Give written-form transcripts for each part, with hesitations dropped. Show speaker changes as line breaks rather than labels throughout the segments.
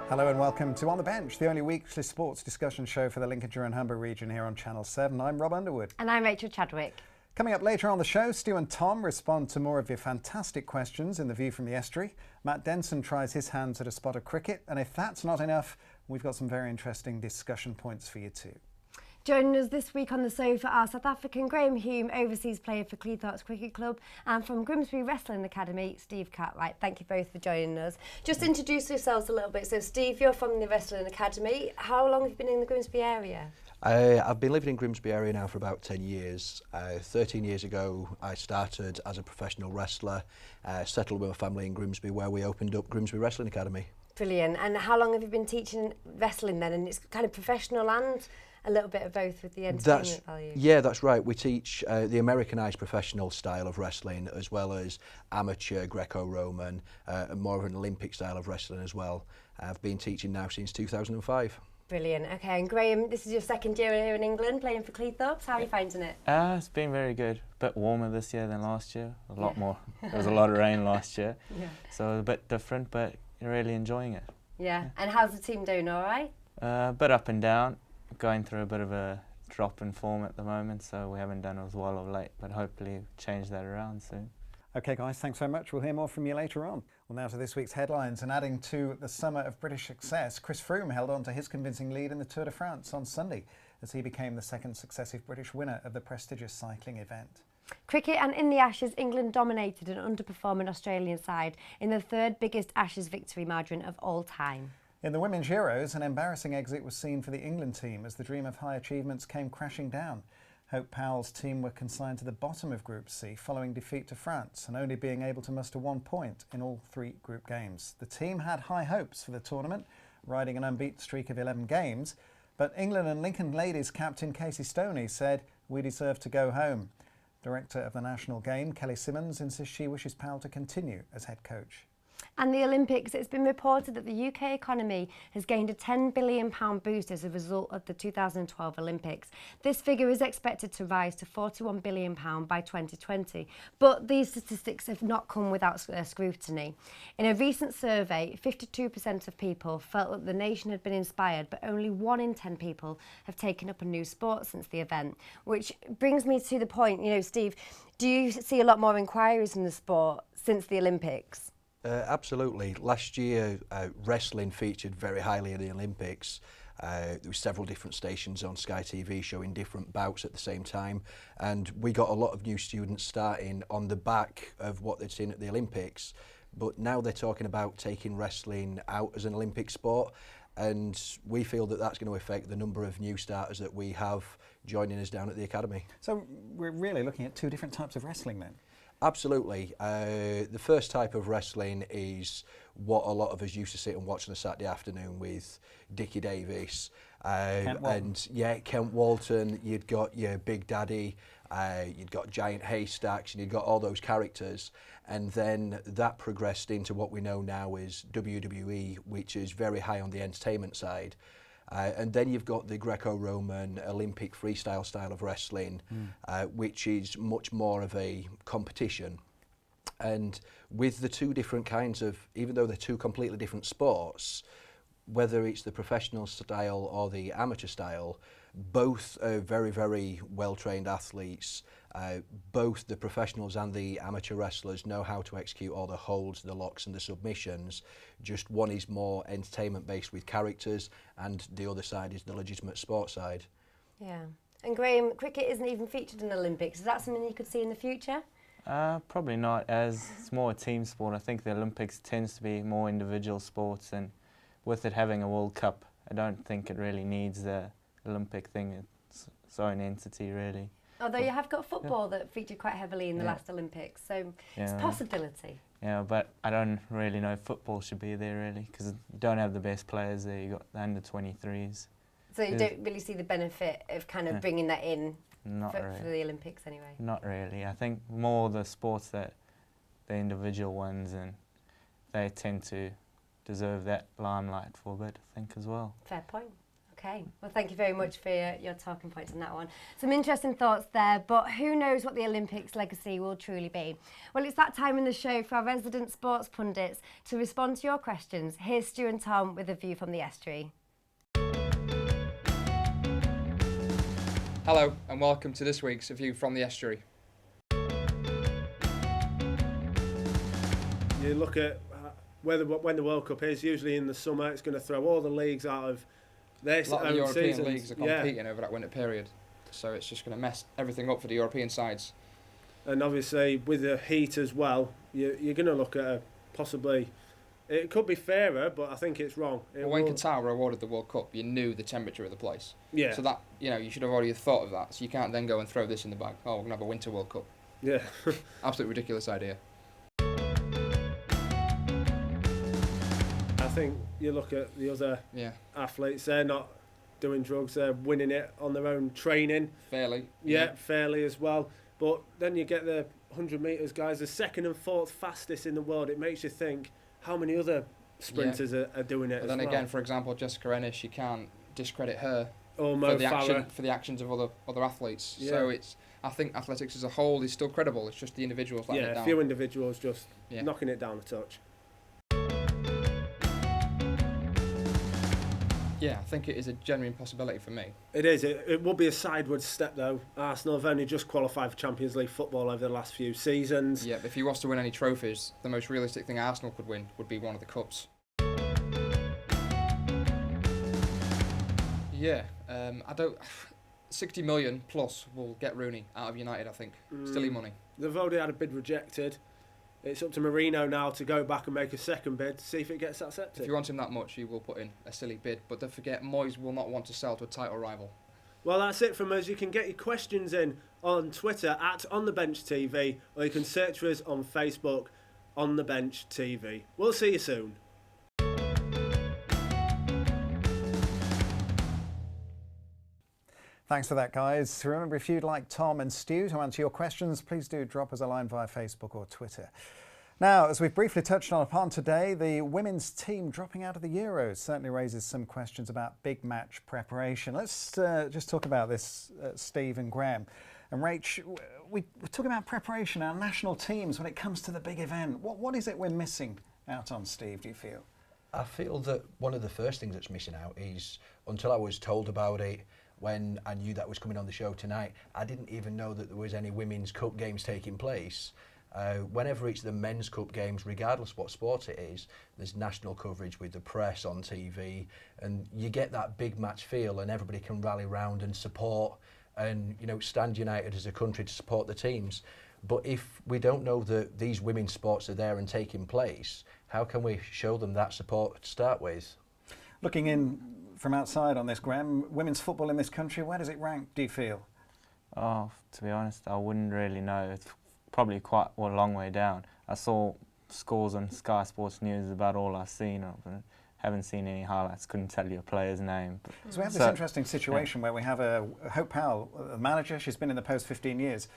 Hello and welcome to On the Bench, the only weekly sports discussion show for the Lincolnshire and Humber region here on Channel 7. I'm Rob Underwood.
And I'm Rachel Chadwick.
Coming up later on the show, Stu and Tom respond to more of your fantastic questions in The View from the Estuary. Matt Denson tries his hands at a spot of cricket, and if that's not enough, we've got some very interesting discussion points for you too.
Joining us this week on the sofa are South African Graham Hume, overseas player for Cleethorpes Cricket Club, and from Grimsby Wrestling Academy, Steve Cartwright. Thank you both for joining us. Just introduce yourselves a little bit. So Steve, you're from the Wrestling Academy. How long have you been in the Grimsby area?
I've been living in Grimsby area now for about 10 years. 13 years ago I started as a professional wrestler, settled with a family in Grimsby where we opened up Grimsby Wrestling Academy. Brilliant.
And how long have you been teaching wrestling then? And it's kind of professional and a little bit of both with the entertainment value.
Yeah, that's right. We teach the Americanized professional style of wrestling as well as amateur Greco-Roman and more of an Olympic style of wrestling as well. I've been teaching now since 2005.
Brilliant. Okay, and Graham, this is your second year here in England playing for Cleethorpes. How are you finding it?
It's been very good. A bit warmer this year than last year. A lot more. There was a lot of rain last year. Yeah. So a bit different, but really enjoying it.
Yeah. And how's the team doing, all right?
A bit up and down. Going through a bit of a drop in form at the moment, so we haven't done as well of late, but hopefully change that around soon.
OK guys, thanks so much. We'll hear more from you later on. Well, now to this week's headlines, and adding to the summer of British success, Chris Froome held on to his convincing lead in the Tour de France on Sunday as he became the second successive British winner of the prestigious cycling event.
Cricket, and in the Ashes, England dominated an underperforming Australian side in the third biggest Ashes victory margin of all time.
In the Women's Euros, an embarrassing exit was seen for the England team as the dream of high achievements came crashing down. Hope Powell's team were consigned to the bottom of Group C following defeat to France and only being able to muster 1 point in all 3 group games. The team had high hopes for the tournament, riding an unbeaten streak of 11 games, but England and Lincoln Ladies captain Casey Stoney said, "We deserve to go home." Director of the national game, Kelly Simmons, insists she wishes Powell to continue as head coach.
And the Olympics, it's been reported that the UK economy has gained a £10 billion boost as a result of the 2012 Olympics. This figure is expected to rise to £41 billion by 2020. But these statistics have not come without scrutiny. In a recent survey, 52% of people felt that the nation had been inspired, but only 1 in 10 people have taken up a new sport since the event. Which brings me to the point, Steve, do you see a lot more inquiries in the sport since the Olympics?
Absolutely. Last year, wrestling featured very highly in the Olympics. There were several different stations on Sky TV showing different bouts at the same time, and we got a lot of new students starting on the back of what they'd seen at the Olympics. But now they're talking about taking wrestling out as an Olympic sport, and we feel that that's going to affect the number of new starters that we have joining us down at the Academy.
So we're really looking at 2 different types of wrestling then?
Absolutely. The first type of wrestling is what a lot of us used to sit and watch on a Saturday afternoon with Dickie Davis and Kent Walton. You'd got your Big Daddy, you'd got Giant Haystacks, and you'd got all those characters. And then that progressed into what we know now as WWE, which is very high on the entertainment side. And then you've got the Greco-Roman Olympic freestyle style of wrestling, which is much more of a competition. And with the 2 different kinds of, even though they're 2 completely different sports, whether it's the professional style or the amateur style, both are very, very well-trained athletes. Both the professionals and the amateur wrestlers know how to execute all the holds, the locks and the submissions. Just one is more entertainment-based with characters, and the other side is the legitimate sports side.
Yeah. And Graham, cricket isn't even featured in the Olympics. Is that something you could see in the future?
Probably not, as it's more a team sport. I think the Olympics tends to be more individual sports, and with it having a World Cup, I don't think it really needs the Olympic thing. It's its own entity, really.
Although you have got football that featured quite heavily in the last Olympics, so it's a possibility.
Yeah, but I don't really know if football should be there, really, because you don't have the best players there. You've got the under-23s.
So you don't really see the benefit of kind of bringing that in for the Olympics anyway?
Not really. I think more the sports that the individual ones, and they tend to deserve that limelight for a bit, I think, as well.
Fair point. Okay, well thank you very much for your talking points on that one. Some interesting thoughts there, but who knows what the Olympics legacy will truly be? Well, it's that time in the show for our resident sports pundits to respond to your questions. Here's Stu and Tom with a view from the Estuary.
Hello and welcome to this week's View from the Estuary.
You look at when the World Cup is, usually in the summer, it's going to throw all the leagues out of their
A lot of the European
seasons.
leagues are competing over that winter period, so it's just going to mess everything up for the European sides.
And obviously with the heat as well, you're going to look at possibly, it could be fairer, but I think it's wrong.
When Qatar were awarded the World Cup, you knew the temperature of the place.
Yeah.
So that, you should have already thought of that, so you can't then go and throw this in the bag. Oh, we're going to have a winter World Cup.
Yeah.
Absolutely ridiculous idea.
I think you look at the other athletes, they're not doing drugs, they're winning it on their own training.
Fairly.
Yeah, fairly as well. But then you get the 100 metres guys, the second and fourth fastest in the world. It makes you think how many other sprinters are doing it.
But then again, for example, Jessica Ennis, you can't discredit her
for
the actions of other athletes. Yeah. So I think athletics as a whole is still credible. It's just the individuals letting it down.
A few individuals just knocking it down a touch.
Yeah, I think it is a genuine possibility for me.
It is. It will be a sideways step, though. Arsenal have only just qualified for Champions League football over the last few seasons.
Yeah, but if he was to win any trophies, the most realistic thing Arsenal could win would be one of the cups. Yeah, 60 million plus will get Rooney out of United, I think. Silly money.
They've already had a bid rejected. It's up to Marino now to go back and make a second bid, see if it gets accepted.
If you want him that much, you will put in a silly bid. But don't forget, Moyes will not want to sell to a title rival.
Well, that's it from us. You can get your questions in on Twitter @OnTheBenchTV, or you can search for us on Facebook, On The Bench TV. We'll see you soon.
Thanks for that, guys. Remember, if you'd like Tom and Stu to answer your questions, please do drop us a line via Facebook or Twitter. Now, as we've briefly touched on today, the women's team dropping out of the Euros certainly raises some questions about big match preparation. Let's just talk about this, Steve and Graham. And Rach, we're talking about preparation, our national teams, when it comes to the big event. What is it we're missing out on, Steve, do you feel?
I feel that one of the first things that's missing out is, until I was told about it, when I knew that was coming on the show tonight, I didn't even know that there was any Women's Cup games taking place. Whenever it's the Men's Cup games, regardless what sport it is, there's national coverage with the press on TV, and you get that big match feel, and everybody can rally round and support and, stand united as a country to support the teams. But if we don't know that these women's sports are there and taking place, how can we show them that support to start with?
Looking in from outside on this, Graham, women's football in this country, where does it rank, do you feel?
Oh, to be honest, I wouldn't really know. It's probably quite a long way down. I saw scores on Sky Sports News about all I've seen of it. Haven't seen any highlights, couldn't tell you a player's name.
So we have this interesting situation where we have Hope Powell, a manager, she's been in the post 15 years,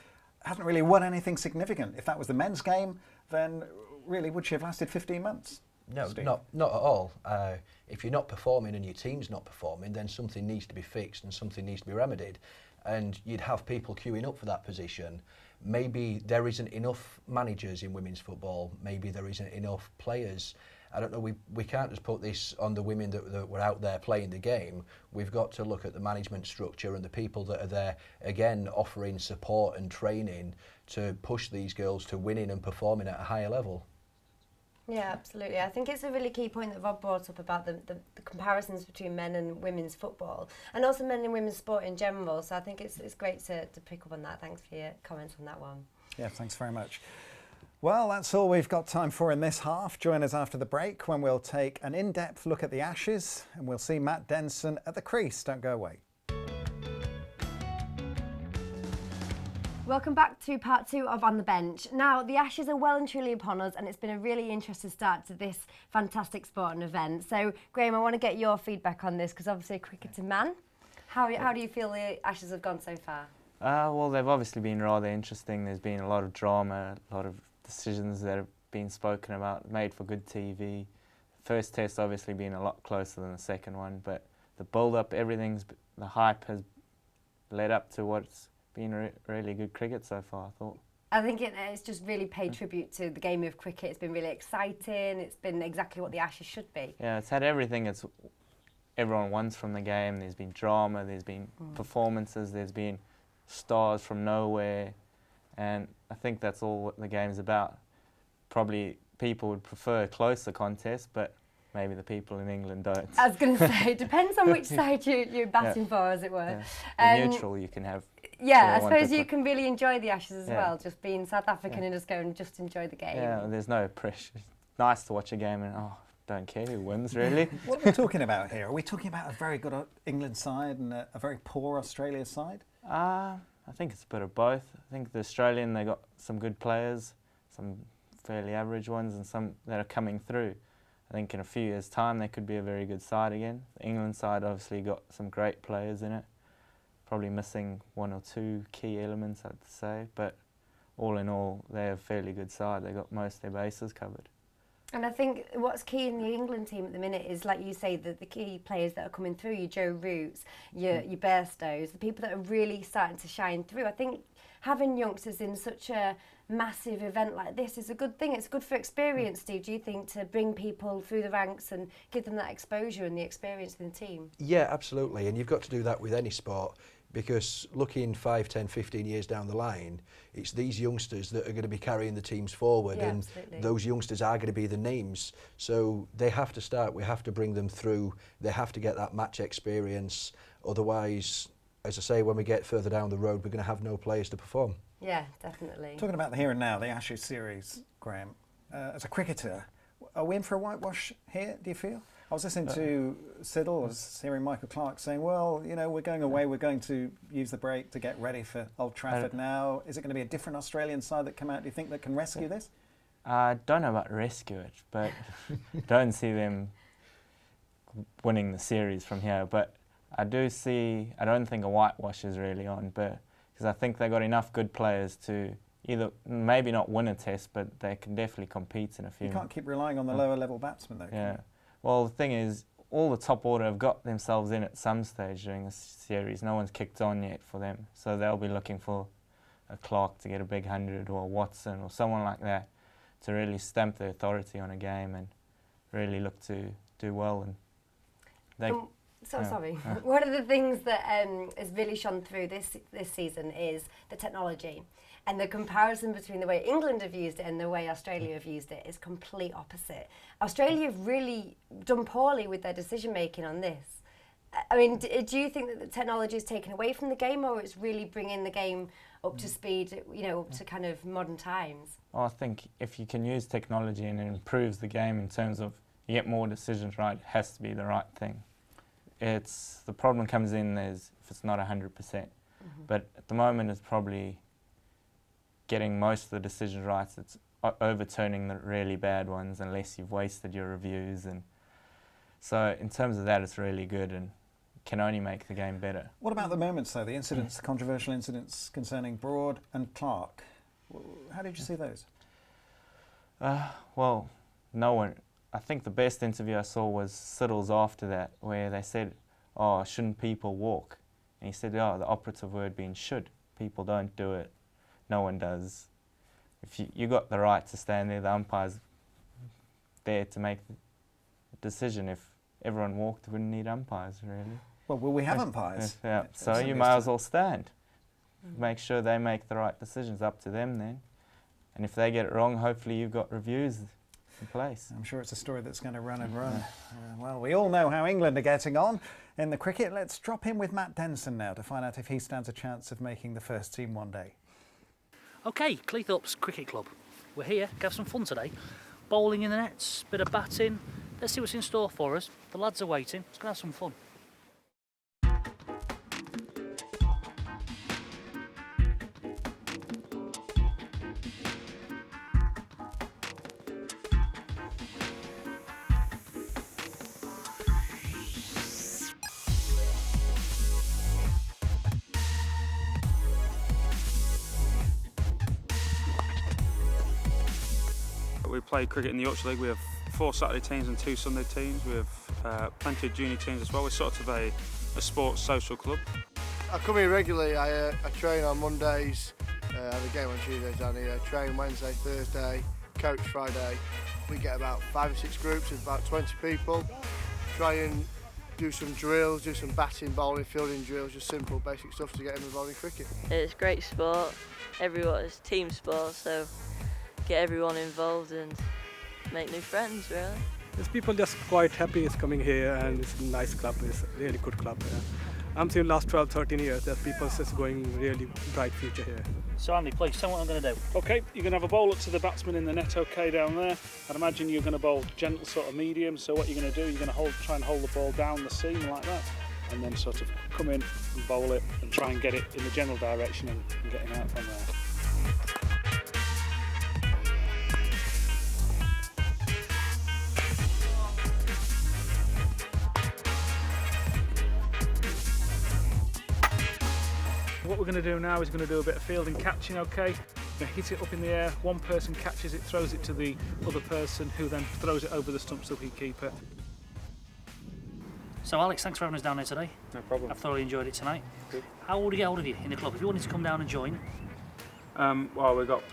hasn't really won anything significant. If that was the men's game, then really would she have lasted 15 months?
No,
Steve?
not at all. If you're not performing and your team's not performing, then something needs to be fixed and something needs to be remedied. And you'd have people queuing up for that position. Maybe there isn't enough managers in women's football. Maybe there isn't enough players. I don't know, we can't just put this on the women that were out there playing the game. We've got to look at the management structure and the people that are there, again, offering support and training to push these girls to winning and performing at a higher level.
Yeah, absolutely. I think it's a really key point that Rob brought up about the comparisons between men and women's football, and also men and women's sport in general. So I think it's great to pick up on that. Thanks for your comments on that one.
Yeah, thanks very much. Well, that's all we've got time for in this half. Join us after the break when we'll take an in-depth look at the Ashes, and we'll see Matt Denson at the crease. Don't go away.
Welcome back to part 2 of On The Bench. Now, the Ashes are well and truly upon us, and it's been a really interesting start to this fantastic sporting event. So, Graham, I want to get your feedback on this, because obviously a cricketer man. How do you feel the Ashes have gone so far?
Well, they've obviously been rather interesting. There's been a lot of drama, a lot of decisions that have been spoken about, made for good TV. First test obviously been a lot closer than the second one, but the build-up, the hype has led up to what's been really good cricket so far, I thought.
I think it's just really paid tribute to the game of cricket. It's been really exciting. It's been exactly what the Ashes should be.
Yeah, it's had everything everyone wants from the game. There's been drama, there's been performances, there's been stars from nowhere, and I think that's all what the game's about. Probably people would prefer a closer contest, but maybe the people in England don't.
I was going to say, it depends on which side you're batting for, as it were.
Yeah. Neutral, you can have.
Yeah, I suppose you can really enjoy the Ashes as well, just being South African and just go and just enjoy the game.
Yeah, there's no pressure. It's nice to watch a game and, don't care who wins, really.
What are we talking about here? Are we talking about a very good England side and a very poor Australia side?
I think it's a bit of both. I think the Australian, they got some good players, some fairly average ones, and some that are coming through. I think in a few years' time they could be a very good side again. The England side obviously got some great players in it. Probably missing one or two key elements, I'd say, but all in all, they're a fairly good side. They got most of their bases covered.
And I think what's key in the England team at the minute is, like you say, the key players that are coming through, your Joe Roots, your Bairstows, the people that are really starting to shine through. I think having youngsters in such a massive event like this is a good thing. It's good for experience, Steve, do you think, to bring people through the ranks and give them that exposure and the experience in the team?
Yeah, absolutely. And you've got to do that with any sport, because looking 5, 10, 15 years down the line, it's these youngsters that are going to be carrying the teams forward, and
absolutely.
Those youngsters are going to be the names. So they have to start, we have to bring them through, they have to get that match experience. Otherwise, as I say, when we get further down the road, we're going to have no players to perform.
Yeah, definitely.
Talking about the here and now, the Ashes series, Graham, as a cricketer, are we in for a whitewash here, do you feel? I was listening to Siddle, I was hearing Michael Clarke saying, well, you know, we're going away, we're going to use the break to get ready for Old Trafford now. Is it going to be a different Australian side that come out, do you think, that can rescue this?
I don't know about rescue it, but don't see them winning the series from here. But I don't think a whitewash is really on, but because I think they got enough good players to either maybe not win a test, but they can definitely compete in a few.
You can't keep relying on the lower level batsmen though, can
Yeah.
you?
Well, the thing is, all the top order have got themselves in at some stage during the series. No one's kicked on yet for them. So they'll be looking for a Clarke to get a big 100, or a Watson or someone like that to really stamp their authority on a game and really look to do well. And they,
sorry. One of the things that has really shone through this season is the technology. And the comparison between the way England have used it and the way Australia have used it is complete opposite. Australia have really done poorly with their decision making on this. I mean, do you think that the technology is taken away from the game, or it's really bringing the game up to speed, you know, up to kind of modern times?
Well, I think if you can use technology and it improves the game in terms of you get more decisions right, it has to be the right thing. The problem comes in is if it's not 100%. But at the moment it's probably getting most of the decisions right. It's overturning the really bad ones unless you've wasted your reviews. And so in terms of that, it's really good and can only make the game better.
What about the moments though, the incidents, the controversial incidents concerning Broad and Clarke? How did you see those?
Well, no one. I think the best interview I saw was Siddle's after that, where they said, oh, shouldn't people walk? And he said, oh, the operative word being should. People don't do it. No one does. If you got the right to stand there, the umpire's there to make the decision. If everyone walked, we wouldn't need umpires, really.
Well, we have umpires.
Yeah. So you might as well stand. Make sure they make the right decisions, up to them then. And if they get it wrong, hopefully you've got reviews in place.
I'm sure it's a story that's going to run and run. Well, we all know how England are getting on in the cricket. Let's drop in with Matt Denson now to find out if he stands a chance of making the first team one day.
OK, Cleethorpes Cricket Club. We're here to have some fun today. Bowling in the nets, bit of batting. Let's see what's in store for us. The lads are waiting. Let's go have some fun.
We play cricket in the Yorkshire League. We have 4 Saturday teams and 2 Sunday teams. We have plenty of junior teams as well. We're sort of a sports social club.
I come here regularly. I train on Mondays, have a game on Tuesdays down here, train Wednesday, Thursday, coach Friday. We get about 5 or 6 groups of about 20 people. Try and do some drills, do some batting, bowling, fielding drills, just simple basic stuff to get them involved in cricket.
It's great sport, it's team sport, so get everyone involved and make new friends really.
There's people just quite happy is coming here, and it's a nice club, it's a really good club. I'm seeing last 12-13 years that people just going really bright future here.
So Andy, please tell me what I'm going to do.
Okay, you're going to have a bowl up to the batsman in the net, okay, down there. I'd imagine you're going to bowl gentle sort of medium, so what you're going to do, you're going to try and hold the ball down the seam like that, and then sort of come in and bowl it and try and get it in the general direction and getting out from there. What we're going to do now is going to do a bit of fielding catching, okay? We're going to hit it up in the air, one person catches it, throws it to the other person, who then throws it over the stumps to the keeper.
So Alex, thanks for having us down here today.
No problem.
I've thoroughly enjoyed it tonight.
Good.
How would we get hold of you in the club? If you wanted to come down and join?
Well, we've got,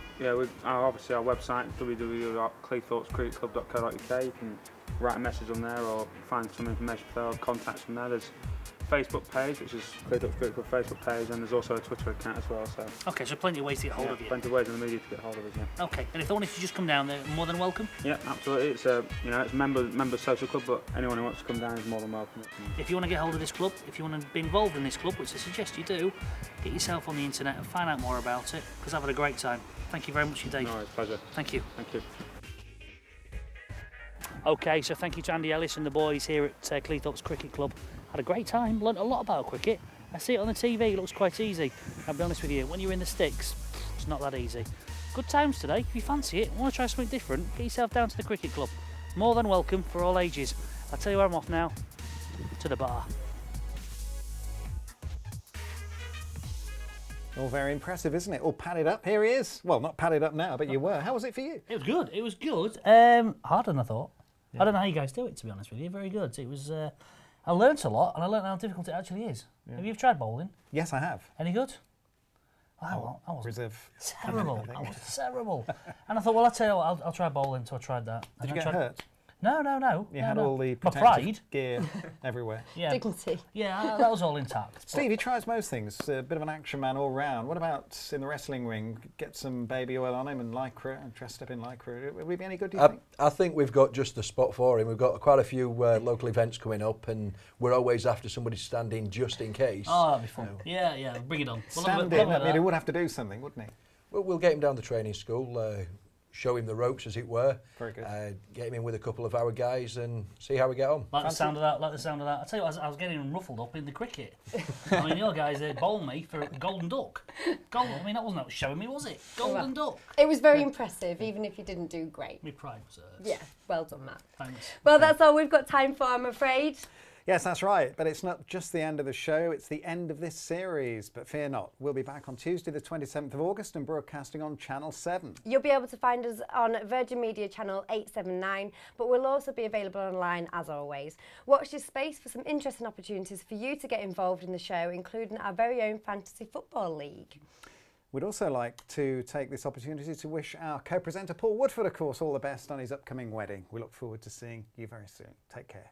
obviously our website, www.cleethorpescricketclub.co.uk. You can write a message on there or find some information there or contacts from there. There's Facebook page, which is Cleethorpes Cricket Club Facebook page, and there's also a Twitter account as well. So
Okay, so plenty of ways to get hold of you.
Plenty of ways in the media to get hold of us. Yeah.
Okay, and if they wanted to just come down, they're more than welcome.
Yeah, absolutely. It's it's members social club, but anyone who wants to come down is more than welcome.
If you want to get hold of this club, if you want to be involved in this club, which I suggest you do, get yourself on the internet and find out more about it, because I've had a great time. Thank you very much indeed.
No, it's a pleasure.
Thank you.
Thank you.
Okay, so thank you to Andy Ellis and the boys here at Cleethorpes Cricket Club. Had a great time, learnt a lot about cricket. I see it on the TV, it looks quite easy. I'll be honest with you, when you're in the sticks, it's not that easy. Good times today. If you fancy it, want to try something different, get yourself down to the cricket club. More than welcome for all ages. I'll tell you where I'm off now, to the bar.
All very impressive, isn't it? All padded up. Here he is. Well, not padded up now, but you were. How was it for you?
It was good. It was good. Harder than I thought. Yeah. I don't know how you guys do it, to be honest with you. Very good. It was. I learnt a lot, and I learnt how difficult it actually is. Yeah. Have you tried bowling?
Yes, I have.
Any good? I was
reserve.
Terrible. I was terrible. And I thought, well, I'll tell you what, I'll try bowling, so I tried that.
Did you get hurt?
No.
You had all the
my pride
gear everywhere.
Yeah. Dignity.
Yeah, that was all intact.
Steve, he tries most things. A bit of an action man all round. What about in the wrestling ring? Get some baby oil on him and lycra, and dressed up in lycra. Will he be any good, do you think?
I think we've got just the spot for him. We've got quite a few local events coming up, and we're always after somebody standing just in case.
Oh, that'd be fun. Yeah, bring it on.
Stand in, I mean, he would have to do something, wouldn't he?
Well, we'll get him down the training school, show him the ropes, as it were.
Very good.
Get him in with a couple of our guys and see how we get on.
Like the sound of that. I tell you what, I was getting ruffled up in the cricket. I mean, your guys, they bowled me for a golden duck. I mean, that wasn't showing me, was it? Golden duck.
It was very impressive, even if you didn't do great.
My pride was hurt.
Yeah, well done, Matt.
Thanks.
Well, that's all we've got time for, I'm afraid.
Yes, that's right. But it's not just the end of the show, it's the end of this series. But fear not, we'll be back on Tuesday the 27th of August and broadcasting on Channel 7.
You'll be able to find us on Virgin Media Channel 879, but we'll also be available online as always. Watch this space for some interesting opportunities for you to get involved in the show, including our very own Fantasy Football League.
We'd also like to take this opportunity to wish our co-presenter Paul Woodford, of course, all the best on his upcoming wedding. We look forward to seeing you very soon. Take care.